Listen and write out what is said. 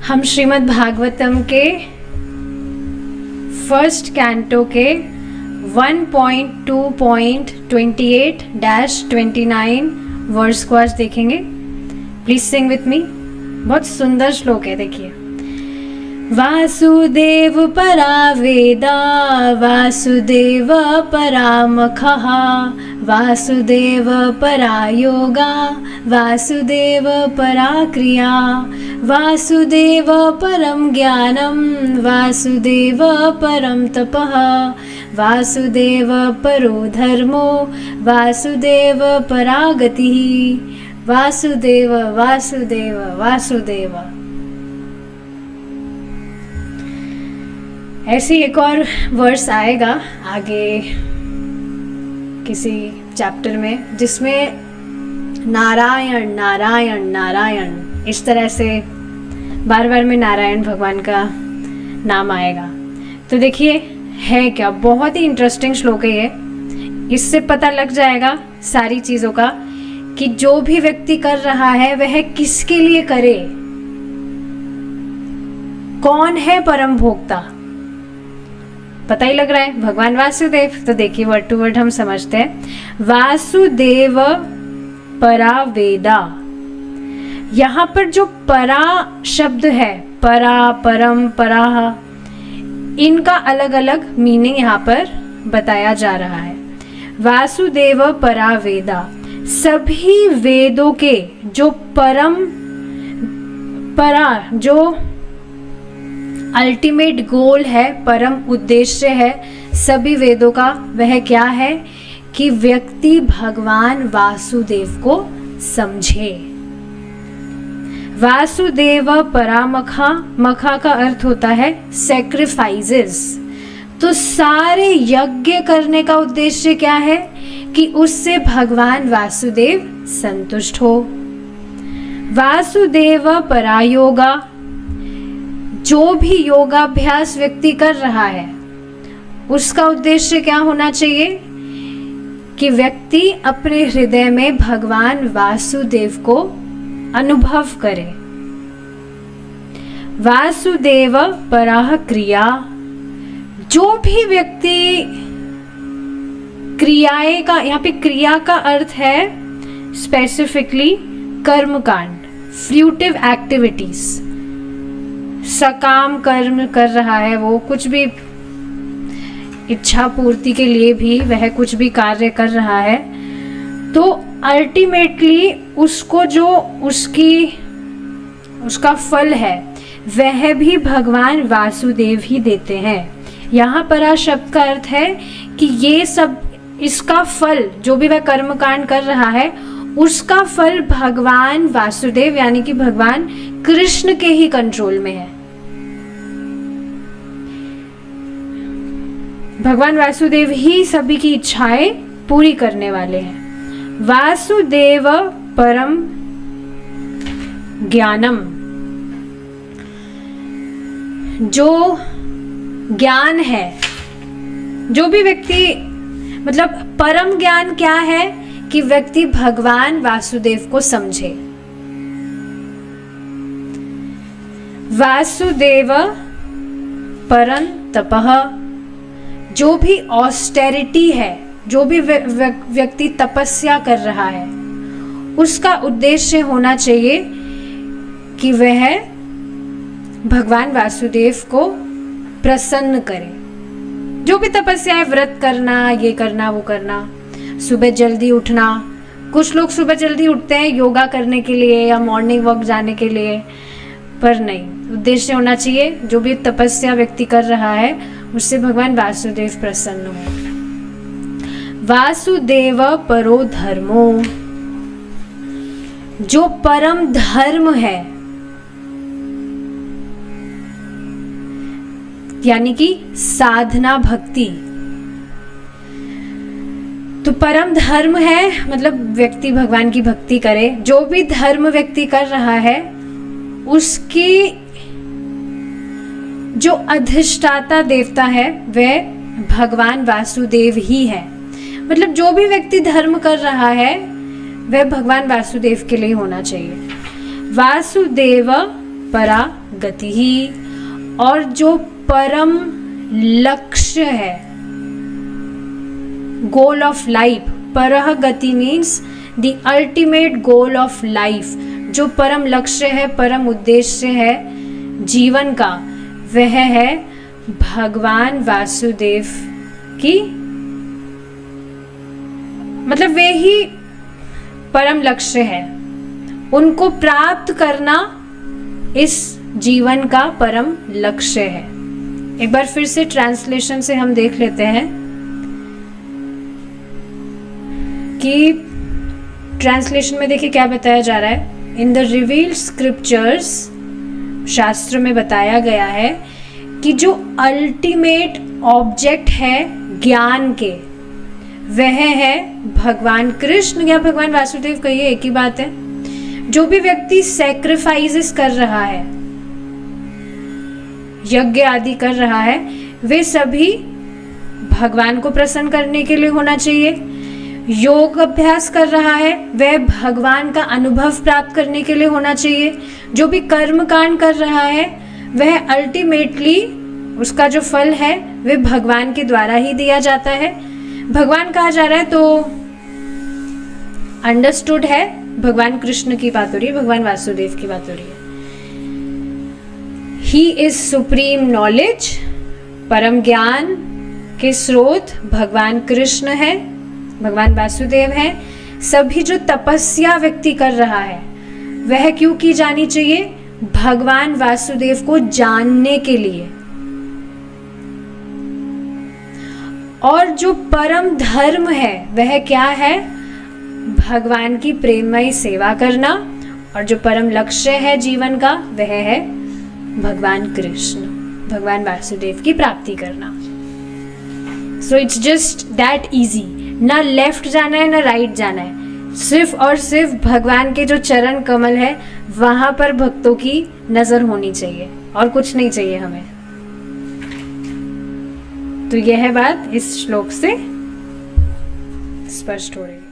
हम श्रीमद् भागवतम के first canto के 1.2.28-29 वर्स को आज देखेंगे। Please sing with me. बहुत सुंदर श्लोक है, देखिए। वासुदेव परा वेदा वासुदेव परा मखः वासुदेव परा योगा वासुदेव परा क्रिया वासुदेव परम ज्ञानम वासुदेव परम तपः वासुदेव परो धर्मो वासुदेव परा गतिः। वासुदेव वासुदेव वासुदेव। ऐसे एक और वर्स आएगा आगे किसी चैप्टर में, जिसमें नारायण नारायण नारायण इस तरह से बार बार में नारायण भगवान का नाम आएगा। तो देखिए है क्या, बहुत ही इंटरेस्टिंग श्लोक है ये। इससे पता लग जाएगा सारी चीज़ों का कि जो भी व्यक्ति कर रहा है वह किसके लिए करे, कौन है परम भोक्ता। पता ही लग रहा है, भगवान वासुदेव। तो देखिए वर्ड टू वर्ड हम समझते हैं। वासुदेव परा वेदा, यहाँ पर जो परा शब्द है, परा परम परा, इनका अलग अलग मीनिंग यहाँ पर बताया जा रहा है। वासुदेव परा वेदा, सभी वेदों के जो परम परा, जो अल्टीमेट गोल है, परम उद्देश्य है सभी वेदों का, वह क्या है कि व्यक्ति भगवान वासुदेव को समझे। वासुदेव परामखा, मखा का अर्थ होता है सैक्रिफाइसेस। तो सारे यज्ञ करने का उद्देश्य क्या है कि उससे भगवान वासुदेव संतुष्ट हो। वासुदेव परायोगा, जो भी योगाभ्यास व्यक्ति कर रहा है उसका उद्देश्य क्या होना चाहिए कि व्यक्ति अपने हृदय में भगवान वासुदेव को अनुभव करे। वासुदेव पराह क्रिया, जो भी व्यक्ति क्रियाएं का, यहाँ पे क्रिया का अर्थ है स्पेसिफिकली कर्मकांड, फ्रूटिव एक्टिविटीज, सकाम कर्म कर रहा है, वो कुछ भी इच्छा पूर्ति के लिए भी वह कुछ भी कार्य कर रहा है, तो अल्टीमेटली उसको जो उसका फल है वह भी भगवान वासुदेव ही देते हैं। यहाँ परा शब्द का अर्थ है कि ये सब, इसका फल जो भी वह कर्मकांड कर रहा है उसका फल भगवान वासुदेव यानी कि भगवान कृष्ण के ही कंट्रोल में है। भगवान वासुदेव ही सभी की इच्छाएं पूरी करने वाले हैं। वासुदेव परम ज्ञानम, जो ज्ञान है, जो भी व्यक्ति, मतलब परम ज्ञान क्या है कि व्यक्ति भगवान वासुदेव को समझे। वासुदेव परम तपः, जो भी ऑस्टेरिटी है, जो भी व्यक्ति तपस्या कर रहा है उसका उद्देश्य होना चाहिए कि वह भगवान वासुदेव को प्रसन्न करे। जो भी तपस्या है, व्रत करना, ये करना, वो करना, सुबह जल्दी उठना। कुछ लोग सुबह जल्दी उठते हैं योगा करने के लिए या मॉर्निंग वॉक जाने के लिए, पर नहीं, उद्देश्य होना चाहिए जो भी तपस्या व्यक्ति कर रहा है उससे भगवान वासुदेव प्रसन्न हो। वासुदेव परो धर्मो, जो परम धर्म है यानी कि साधना भक्ति। तो परम धर्म है मतलब व्यक्ति भगवान की भक्ति करे। जो भी धर्म व्यक्ति कर रहा है उसकी जो अधिष्ठाता देवता है वह भगवान वासुदेव ही है। मतलब जो भी व्यक्ति धर्म कर रहा है वह भगवान वासुदेव के लिए होना चाहिए। वासुदेव परागति ही, और जो परम लक्ष्य है, गोल ऑफ लाइफ, परागति means the ultimate goal of life, जो परम लक्ष्य है, परम उद्देश्य है जीवन का, वह है भगवान वासुदेव की, मतलब वे ही परम लक्ष्य है, उनको प्राप्त करना इस जीवन का परम लक्ष्य है। एक बार फिर से ट्रांसलेशन से हम देख लेते हैं कि ट्रांसलेशन में देखिए क्या बताया जा रहा है। इन द रिवील्ड स्क्रिप्चर्स, शास्त्र में बताया गया है कि जो अल्टीमेट ऑब्जेक्ट है ज्ञान के, वह है भगवान कृष्ण या भगवान वासुदेव, कहिए एक ही बात है। जो भी व्यक्ति सैक्रिफाइसेस कर रहा है, यज्ञ आदि कर रहा है, वे सभी भगवान को प्रसन्न करने के लिए होना चाहिए। योग अभ्यास कर रहा है, वह भगवान का अनुभव प्राप्त करने के लिए होना चाहिए। जो भी कर्म कांड कर रहा है, वह अल्टीमेटली उसका जो फल है वह भगवान के द्वारा ही दिया जाता है। भगवान कहा जा रहा है तो अंडरस्टूड है, भगवान कृष्ण की बात हो रही है, भगवान वासुदेव की बात हो रही है। ही इज सुप्रीम नॉलेज, परम ज्ञान के स्रोत भगवान कृष्ण है, भगवान वासुदेव है। सभी जो तपस्या व्यक्ति कर रहा है, वह क्यों की जानी चाहिए? भगवान वासुदेव को जानने के लिए। और जो परम धर्म है वह क्या है? भगवान की प्रेममयी सेवा करना। और जो परम लक्ष्य है जीवन का, वह है भगवान कृष्ण, भगवान वासुदेव की प्राप्ति करना। So it's just that easy. ना लेफ्ट जाना है ना राइट जाना है, सिर्फ और सिर्फ भगवान के जो चरण कमल है वहां पर भक्तों की नजर होनी चाहिए, और कुछ नहीं चाहिए हमें। तो यह बात इस श्लोक से स्पष्ट हो रही है।